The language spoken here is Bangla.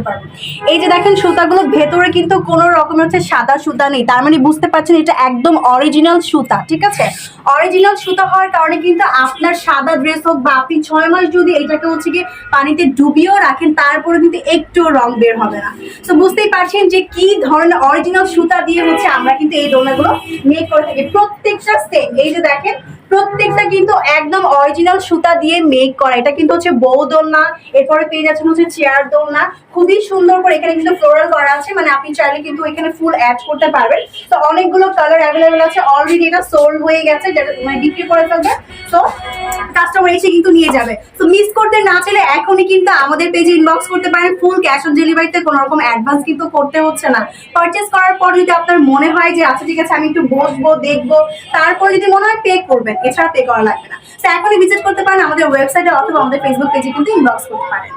পারবো। এই যে দেখেন সুতাগুলো ভেতরে কিন্তু কোনো রকমের হচ্ছে সাদা সুতা নেই, তার মানে বুঝতে পারছেন এটা একদম অরিজিনাল সুতা। ঠিক আছে, অরিজিনাল সুতা হওয়ার কারণে কিন্তু আপনার সাদা ড্রেস হোক বা আপনি 6 মাস যদি এটাকে হচ্ছে কি পানিতে ডুবিয়েও রাখেন তারপরে কিন্তু একটু রং বের হবে না। তো বুঝতেই পারছেন যে কি ধরনের অরিজিনাল সুতা দিয়ে হচ্ছে আমরা কিন্তু এই দোলনাগুলো মেক করে থাকি। প্রত্যেকটা সেম, এই যে দেখেন প্রত্যেকটা কিন্তু একদম অরিজিনাল সুতা দিয়ে মেক করা। এটা কিন্তু হচ্ছে বউ দোলনা, এরপরে পেয়ে যাচ্ছেন হচ্ছে চেয়ার দোলনা। খুবই সুন্দর করে এখানে কিন্তু ফ্লোরাল করা আছে, মানে আপনি চাইলে কিন্তু এখানে ফুল অ্যাড করতে পারবেন। তো অনেকগুলো কালার অ্যাভেলেবেল আছে, অলরেডি এটা সোল্ড হয়ে গেছে, মানে বিক্রি করে ফেলবে। তো কাস্টমার এসে কিন্তু নিয়ে যাবে। তো মিস করতে না চাইলে এখনই কিন্তু আমাদের পেজে ইনবক্স করতে পারেন। ফুল ক্যাশ অন ডেলিভারিতে কোনো রকম অ্যাডভান্স কিন্তু করতে হচ্ছে না। পারচেস করার পর যদি আপনার মনে হয় যে আচ্ছা ঠিক আছে আমি একটু বসবো দেখবো, তারপর যদি মনে হয় পে করবেন, এছাড়া পে করা লাগবে না। তো এখনই ভিজিট করতে পারেন আমাদের ওয়েবসাইটে অথবা আমাদের ফেসবুক পেজে কিন্তু ইনবক্স করতে পারেন।